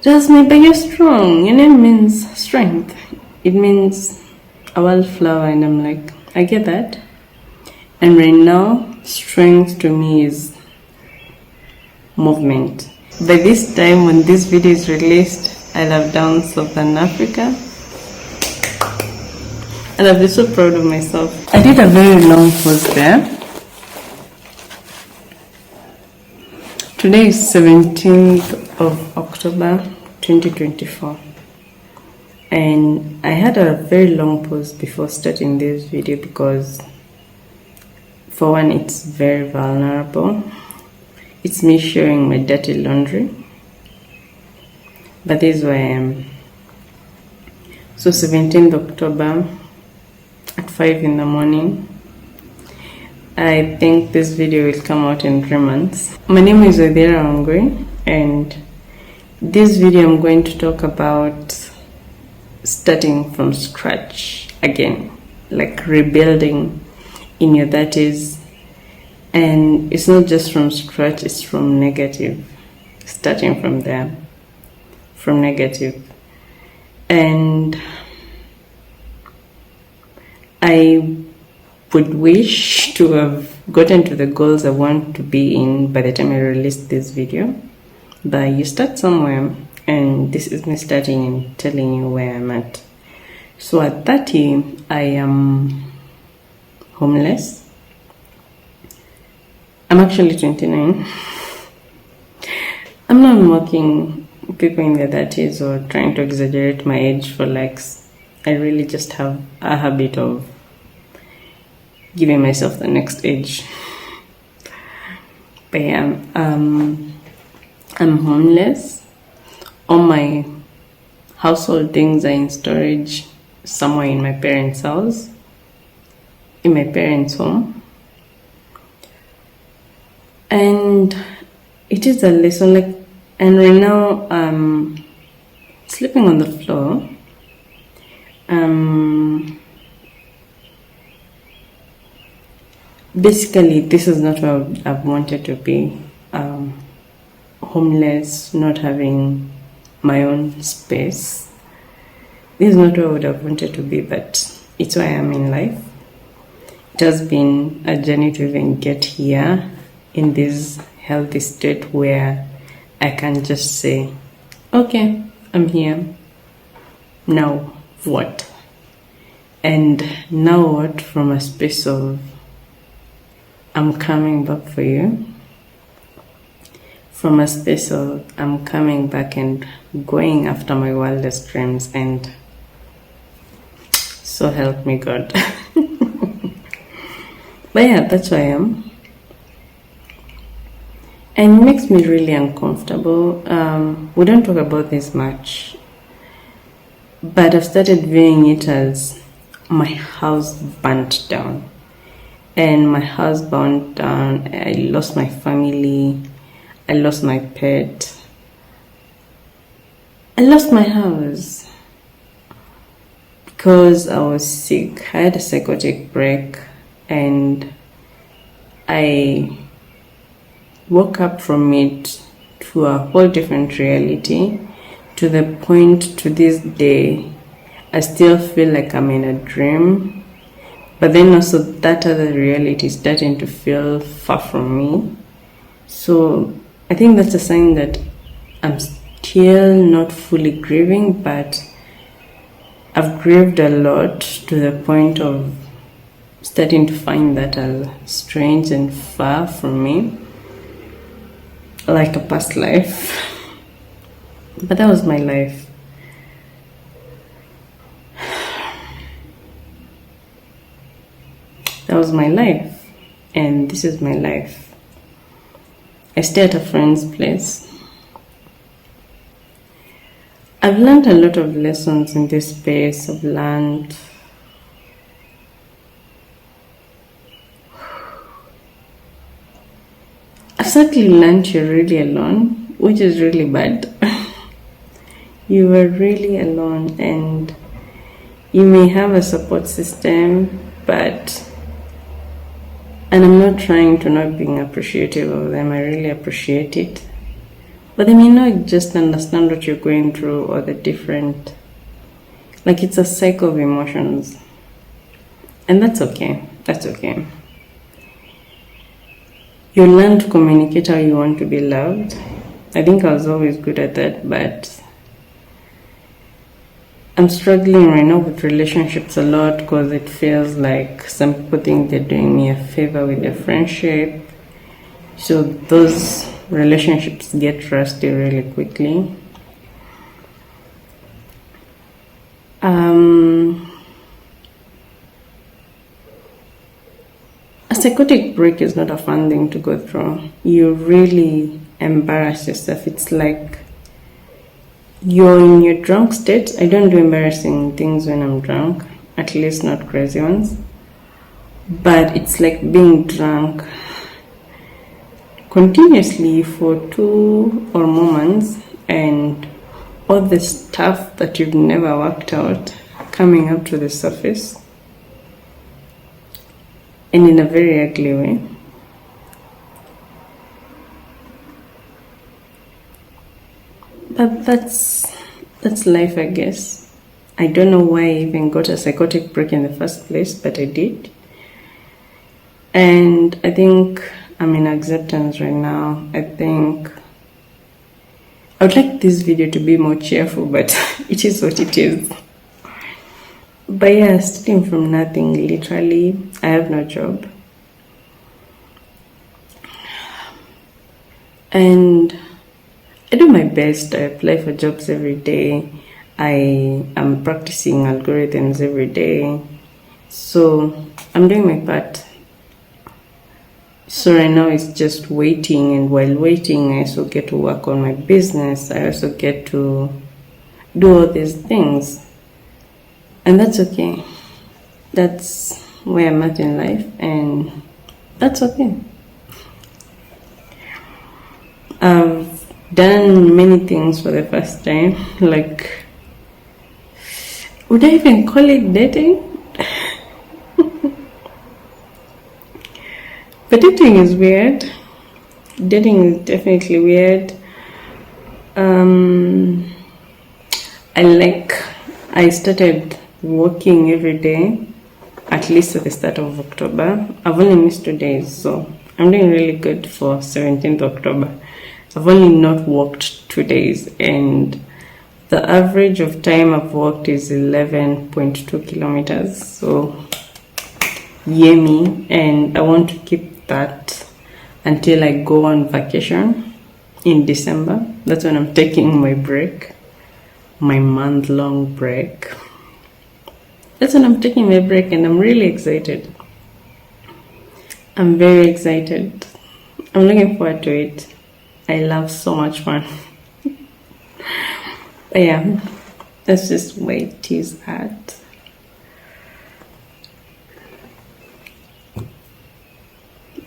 Jasmine, but you're strong. Your name means strength. It means a wildflower, and I'm like, I get that. And right now, strength to me is movement. By this time, when this video is released, I'll have done Southern Africa. And I'll be so proud of myself. I did a very long pause there. Today is 17th of October 2024. And I had a very long pause before starting this video because, for one, it's very vulnerable. It's me sharing my dirty laundry. But this is where I am. So 17th October at 5 in the morning. I think this video will come out in 3 months. My name is Odira Ongwe, and this video I'm going to talk about starting from scratch again, like rebuilding in your 30s. And it's not just from scratch, it's from negative, starting from there, from negative. And I would wish to have gotten to the goals I want to be in by the time I release this video. But you start somewhere, and this is me starting and telling you where I'm at. So at 30, I am homeless. I'm actually 29. I'm not mocking people in their 30s or trying to exaggerate my age for likes. I really just have a habit of giving myself the next age. But yeah, I'm homeless. All my household things are in storage somewhere in my parents' house, in my parents' home. And it is a lesson, like, and right now I'm sleeping on the floor. Basically, this is not what I've wanted to be. Homeless, not having my own space. This is not what I would have wanted to be, but it's where I am in life. It has been a journey to even get here in this healthy state where I can just say, okay, I'm here. Now what? And now what, from a space of I'm coming back for you, from a space of I'm coming back and going after my wildest dreams, and so help me God. But yeah, that's where I am. And it makes me really uncomfortable. We don't talk about this much, but I've started viewing it as my house burnt down. And my house burnt down. I lost my family. I lost my pet. I lost my house because I was sick. I had a psychotic break, and I woke up from it to a whole different reality, to the point to this day I still feel like I'm in a dream. But then also that other reality is starting to feel far from me. So I think that's a sign that I'm still not fully grieving, but I've grieved a lot to the point of starting to find that strange and far from me, like a past life. But that was my life. That was my life, and this is my life. I stay at a friend's place. I've learned a lot of lessons in this space. I've certainly learned you're really alone, which is really bad. You were really alone, and you may have a support system, but, and I'm not trying to not being appreciative of them, I really appreciate it. but they may not just understand what you're going through or the different, like it's a cycle of emotions. And that's okay. That's okay. You learn to communicate how you want to be loved. I think I was always good at that, but I'm struggling right now with relationships a lot because it feels like some people think they're doing me a favor with their friendship. So those relationships get rusty really quickly. A psychotic break is not a fun thing to go through. You really embarrass yourself. It's like you're in your drunk state. I don't do embarrassing things when I'm drunk, at least not crazy ones. But it's like being drunk continuously for 2 or more months, and all the stuff that you've never worked out coming up to the surface, and in a very ugly way. But that's life, I guess. I don't know why I even got a psychotic break in the first place, but I did. And I think I'm in acceptance right now. I think I would like this video to be more cheerful, but it is what it is. But yeah, starting from nothing, literally, I have no job. And I do my best. I apply for jobs every day. I am practicing algorithms every day. So I'm doing my part. So right now it's just waiting, and while waiting, I also get to work on my business. I also get to do all these things. And that's okay. That's where I'm at in life, and that's okay. I've done many things for the first time. Like, would I even call it dating? But dating is weird. Dating is definitely weird. I started working every day, at least at the start of October. I've only missed 2 days, so I'm doing really good for 17th October. I've only not worked 2 days, and the average of time I've worked is 11.2 kilometers. So yummy, and I want to keep that until I go on vacation in December. That's when I'm taking my break, my month-long break. That's when I'm taking my break, and I'm really excited. I'm very excited. I'm looking forward to it. I love so much fun. But yeah, that's just where it is at.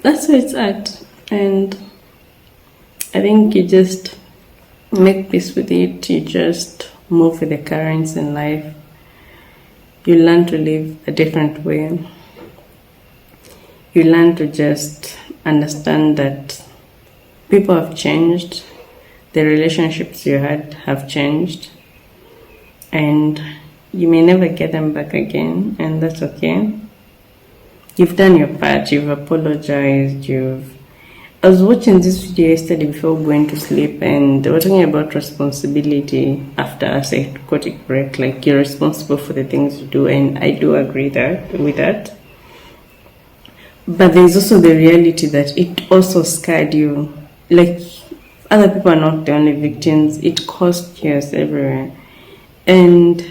That's where it's at, and I think you just make peace with it. You just move with the currents in life. You learn to live a different way. You learn to just understand that people have changed, the relationships you had have changed, and you may never get them back again, and that's okay. You've done your part, you've apologized, I was watching this video yesterday before going to sleep, and they were talking about responsibility after a psychotic break, like you're responsible for the things you do, and I do agree with that. But there's also the reality that it also scarred you. Like, other people are not the only victims. It caused chaos everywhere. And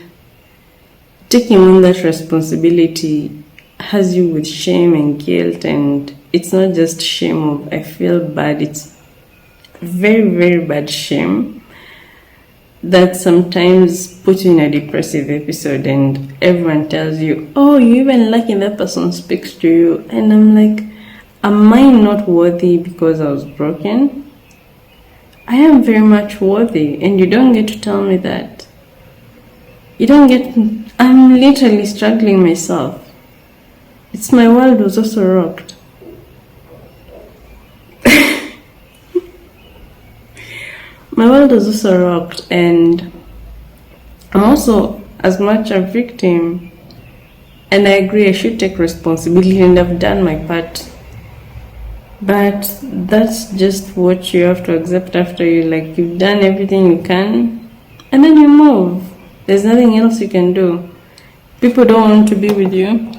taking on that responsibility has you with shame and guilt, and it's not just shame of I feel bad, it's very, very bad shame that sometimes puts you in a depressive episode, and everyone tells you, oh, you even lucky that person speaks to you. And I'm like, am I not worthy because I was broken? I am very much worthy, and you don't get to tell me that. I'm literally struggling myself. It's my world was also rocked. my world is also rocked, and I'm also as much a victim. And I agree, I should take responsibility, and I've done my part. But that's just what you have to accept after you've done everything you can, and then you move. There's nothing else you can do. People don't want to be with you.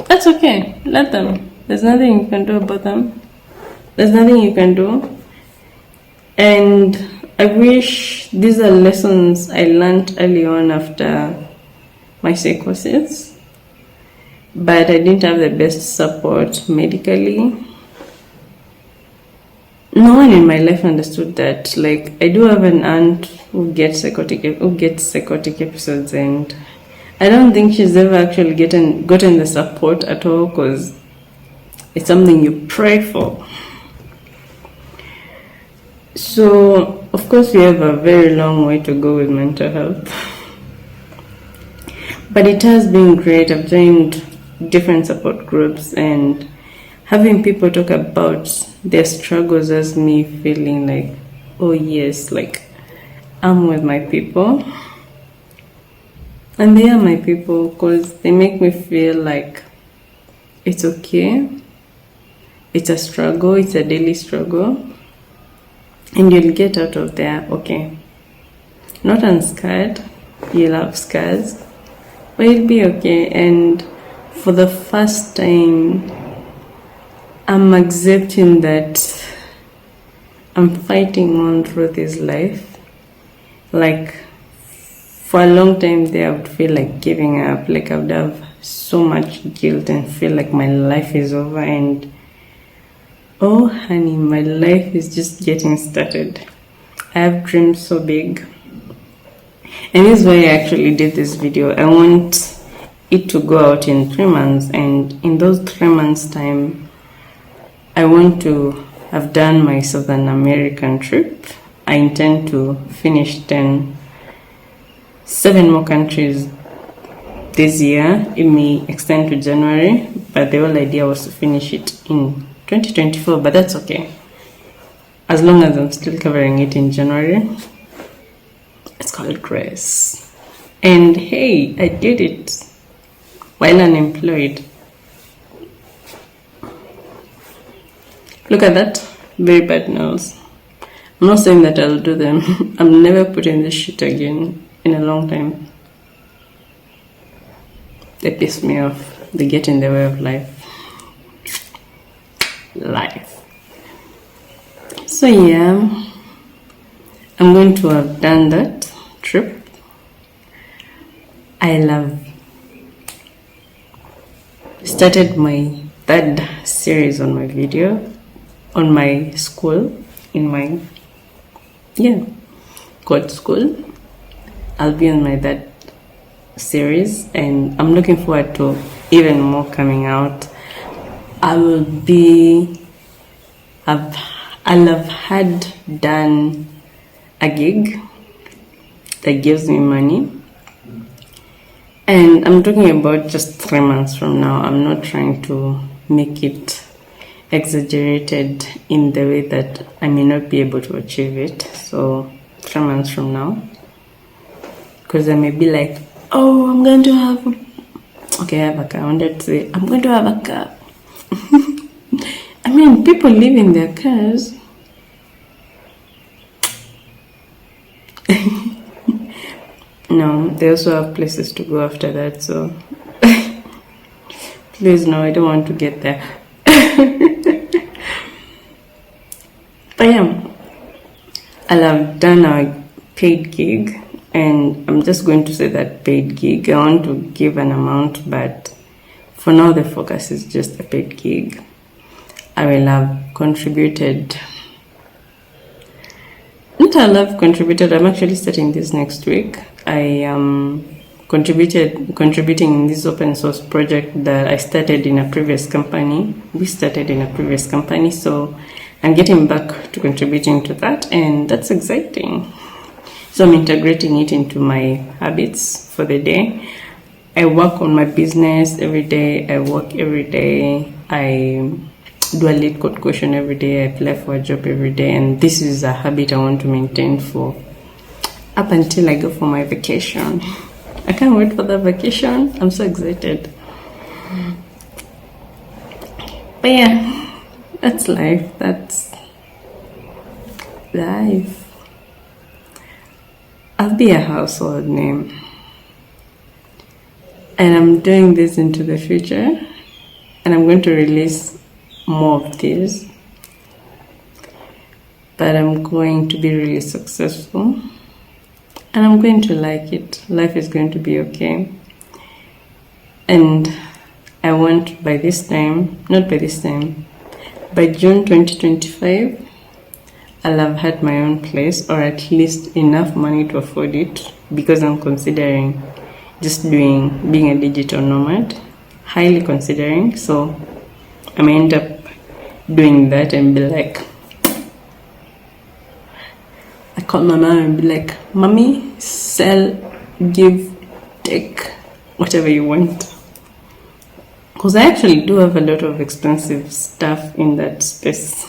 That's okay. Let them. There's nothing you can do about them. There's nothing you can do. And I wish these are lessons I learned early on after my psychosis. But I didn't have the best support medically. No one in my life understood that. I do have an aunt who gets psychotic episodes, and I don't think she's ever actually gotten the support at all, because it's something you pray for. So, of course, we have a very long way to go with mental health. But it has been great. I've joined different support groups, and having people talk about their struggles has me feeling oh yes, I'm with my people. And they are my people, because they make me feel like it's okay. It's a struggle, it's a daily struggle. And you'll get out of there, okay. Not unscarred, you'll have scars, but you'll be okay. And for the first time, I'm accepting that I'm fighting on through this life. For a long time there, I would feel like giving up. I would have so much guilt and feel like my life is over. And oh honey, my life is just getting started. I have dreams so big. And this is why I actually did this video. I want it to go out in 3 months, and in those 3 months time, I want to have done my Southern American trip. I intend to finish 7 more countries this year. It may extend to January, but the whole idea was to finish it in 2024, but that's okay. As long as I'm still covering it in January, it's called grace. And hey, I did it while unemployed. Look at that, very bad nails. I'm not saying that I'll do them. I'm never putting this shit again in a long time. They piss me off. They get in the way of life. So yeah, I'm going to have done that trip. I love started my 3rd series on my video on my school, in my code school. I'll be on my 3rd series, and I'm looking forward to even more coming out. I'll have had done a gig that gives me money, and I'm talking about just 3 months from now. I'm not trying to make it exaggerated in the way that I may not be able to achieve it. So 3 months from now, because I may be like, oh, I'm going to have I have a car. I wanted to say I'm going to have a car. I mean, people live in their cars. No, they also have places to go after that, so please, no, I don't want to get there. But yeah, I'll have done a paid gig, and I'm just going to say that paid gig. I want to give an amount, but for now the focus is just a paid gig. I will have contributed. Not I'll have contributed. I'm actually starting this next week. I am contributing in this open source project that I started in a previous company. We started in a previous company, so I'm getting back to contributing to that, and that's exciting. So I'm integrating it into my habits for the day. I work on my business every day. I work every day. I do a late code question every day. I apply for a job every day, and this is a habit I want to maintain for up until I go for my vacation. I can't wait for the vacation. I'm so excited. But yeah, that's life. That's life. I'll be a household name. And I'm doing this into the future. And I'm going to release more of these. But I'm going to be really successful. And I'm going to like it. Life is going to be okay. And I want by June 2025, I'll have had my own place, or at least enough money to afford it, because I'm considering just being a digital nomad, highly considering. So I may end up doing that and be like, I call my mom and be like, Mommy, sell, give, take, whatever you want. Because I actually do have a lot of expensive stuff in that space.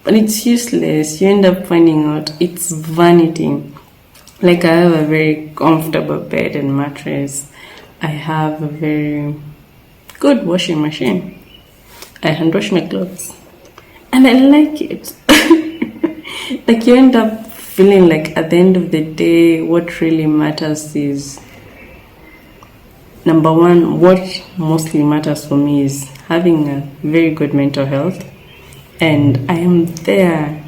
But it's useless. You end up finding out it's vanity. Like, I have a very comfortable bed and mattress. I have a very good washing machine. I hand wash my clothes. And I like it. Like, you end up feeling like at the end of the day, what really matters is, number one, what mostly matters for me is having a very good mental health. And I am there.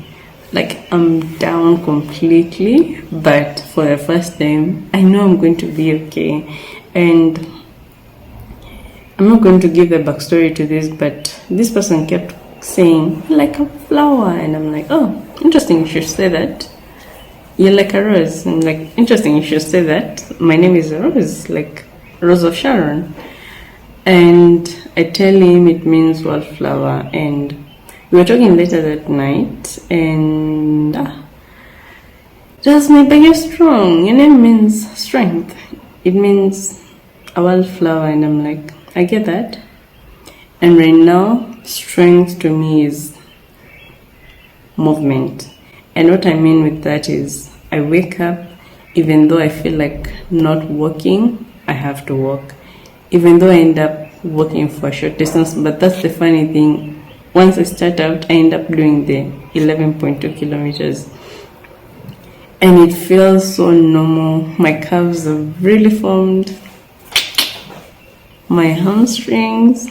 Like, I'm down completely, but for the first time, I know I'm going to be okay. And I'm not going to give the backstory to this, but this person kept saying, like a flower. And I'm like, oh, interesting, you should say that. You're like a rose. I'm like, interesting, you should say that. My name is Rose, like Rose of Sharon. And I tell him it means wildflower. And we were talking later that night, and just my biggest strong. Your name means strength. It means a wildflower, and I'm like, I get that. And right now, strength to me is movement. And what I mean with that is, I wake up, even though I feel like not walking, I have to walk. Even though I end up walking for a short distance, but that's the funny thing. Once I start out, I end up doing the 11.2 kilometers. And it feels so normal. My calves are really formed. My hamstrings.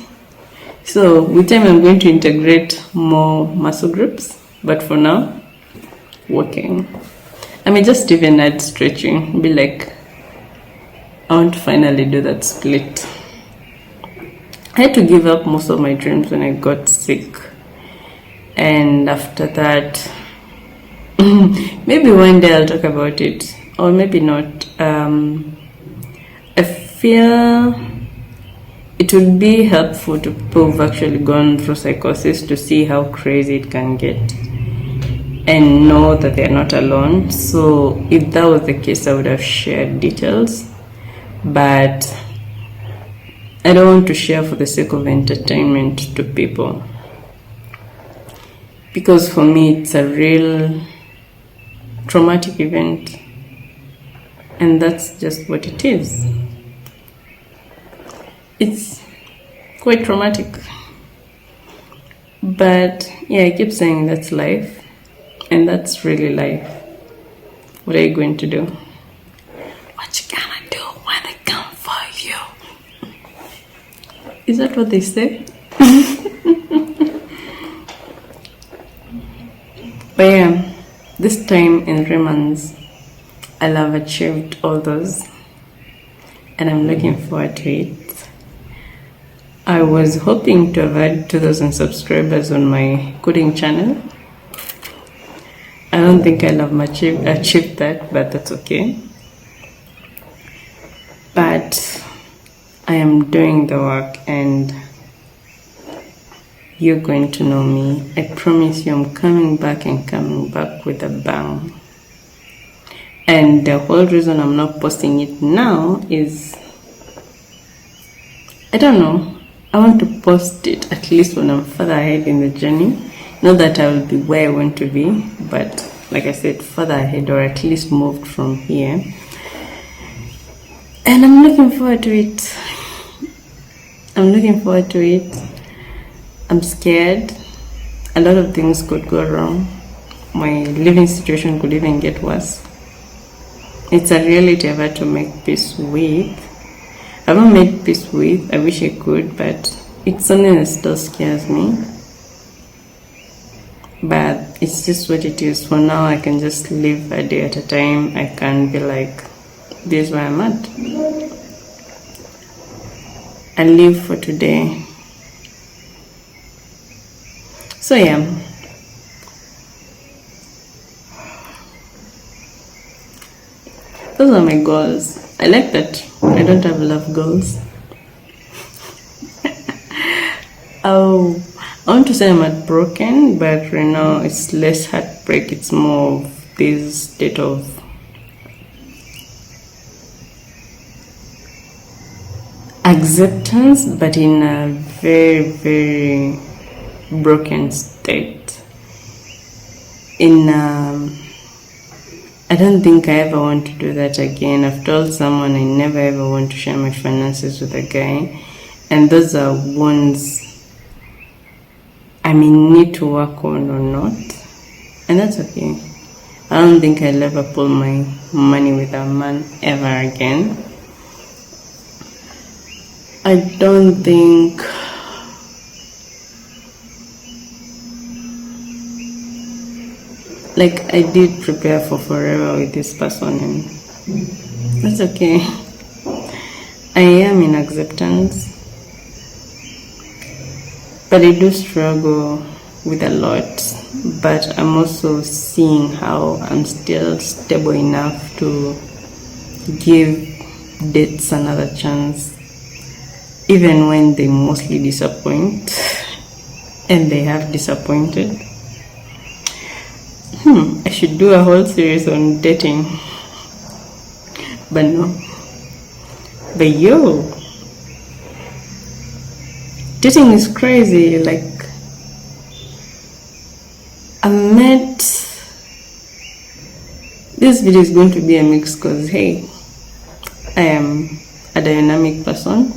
So with time, I'm going to integrate more muscle groups. But for now, walking. I may just even add stretching. Be like, I want to finally do that split. I had to give up most of my dreams when I got sick. And after that, maybe one day I'll talk about it, or maybe not. I feel it would be helpful to people who've actually gone through psychosis to see how crazy it can get and know that they're not alone. So if that was the case, I would have shared details. But I don't want to share for the sake of entertainment to people. Because for me, it's a real traumatic event. And that's just what it is. It's quite traumatic. But yeah, I keep saying that's life. And that's really life. What are you going to do? What you gonna do when they come for you? Is that what they say? But yeah, this time in 3 months, I'll have achieved all those. And I'm looking forward to it. I was hoping to have had 2,000 subscribers on my coding channel. I don't think I'll have achieved that, but that's okay. But I am doing the work, and you're going to know me. I promise you, I'm coming back with a bang. And the whole reason I'm not posting it now is, I don't know. I want to post it at least when I'm further ahead in the journey. Not that I will be where I want to be, but like I said, further ahead, or at least moved from here. And I'm looking forward to it. I'm scared. A lot of things could go wrong. My living situation could even get worse. It's a reality I've had to make peace with. I haven't made peace with. I wish I could, but it's something that still scares me. But it's just what it is. For now, I can just live a day at a time. I can be like, this is where I'm at. I live for today. So yeah. Those are my goals. I like that I don't have love goals. Oh, I want to say I'm heartbroken, but right now it's less heartbreak. It's more of this state of acceptance, but in a very, very broken state. I don't think I ever want to do that again. I've told someone I never ever want to share my finances with a guy, and those are wounds I may need to work on or not, and that's okay. I don't think I'll ever pull my money with a man ever again. I don't think I did prepare for forever with this person, and that's okay. I am in acceptance, but I do struggle with a lot. But I'm also seeing how I'm still stable enough to give dates another chance, even when they mostly disappoint, and they have disappointed. I should do a whole series on dating, but no. But yo, dating is crazy. I met, this video is going to be a mix because hey, I am a dynamic person.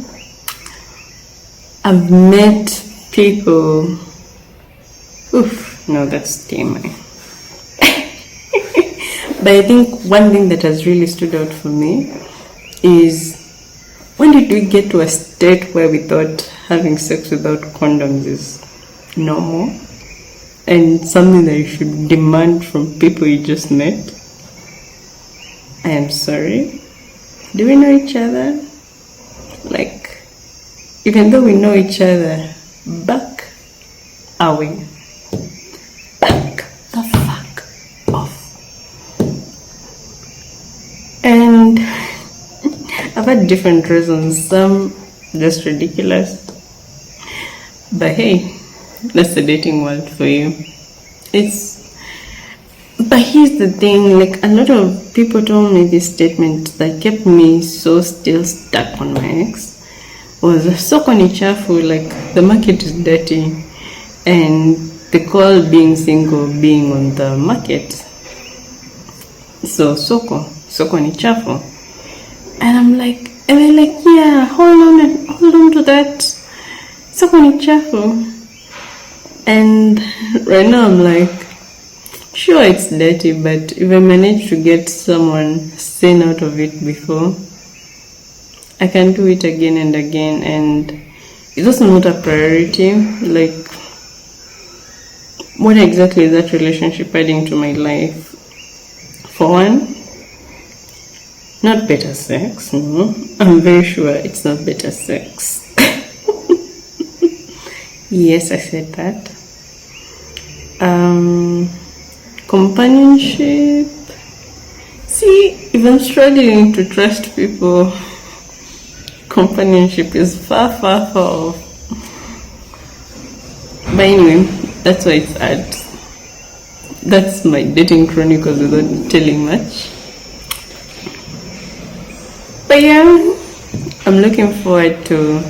I've met people, no, that's TMI. But I think one thing that has really stood out for me is, when did we get to a state where we thought having sex without condoms is normal and something that you should demand from people you just met? I am sorry. Do we know each other? Even though we know each other, back away. Back the fuck off. And I've had different reasons, some just ridiculous. But hey, that's the dating world for you. But here's the thing, a lot of people told me this statement that kept me so still stuck on my ex. Was soko ni chafu, the market is dirty, and they call being single being on the market. So soko ni chafu. And I'm yeah, hold on to that. Soko ni chafu. And right now I'm sure it's dirty, but if I manage to get someone sane out of it before, I can do it again and again. And it's also not a priority. What exactly is that relationship adding to my life? For one, not better sex. No, I'm very sure it's not better sex. Yes, I said that. Companionship. See, if I'm struggling to trust people, companionship is far, far, far off. But anyway, that's why it's at. That's my dating chronicles without telling much. But yeah, I'm looking forward to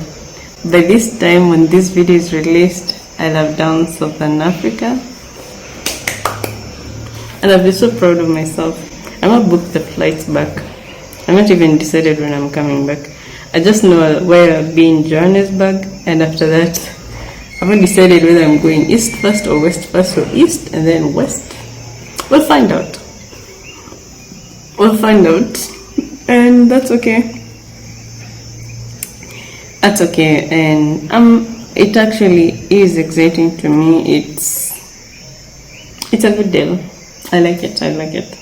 by this time when this video is released, I'll have done Southern Africa. And I'll be so proud of myself. I'm not booked the flights back. I'm not even decided when I'm coming back. I just know where I'll be in Johannesburg, and after that, I haven't decided whether I'm going east first or west first, or east and then west. We'll find out. We'll find out. And that's okay. That's okay. And it actually is exciting to me. It's a good deal. I like it. I like it.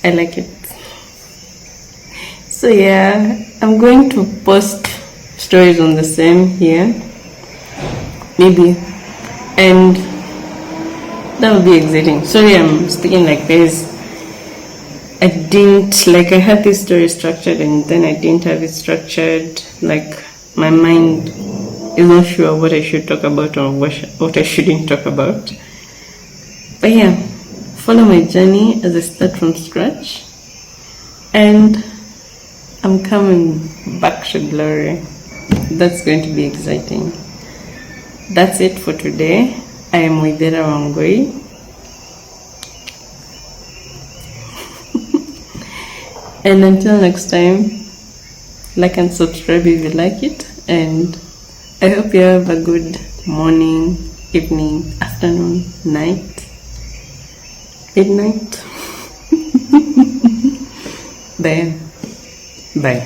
I like it. So yeah, I'm going to post stories on the same here, maybe, and that will be exciting. Sorry, I'm speaking like this. I had this story structured, and then I didn't have it structured. Like, my mind is not sure what I should talk about or what I shouldn't talk about. But yeah, follow my journey as I start from scratch, and I'm coming back to glory. That's going to be exciting. That's it for today. I am Waithera Wangui. And until next time, like and subscribe if you like it. And I hope you have a good morning, evening, afternoon, night, midnight. Bye.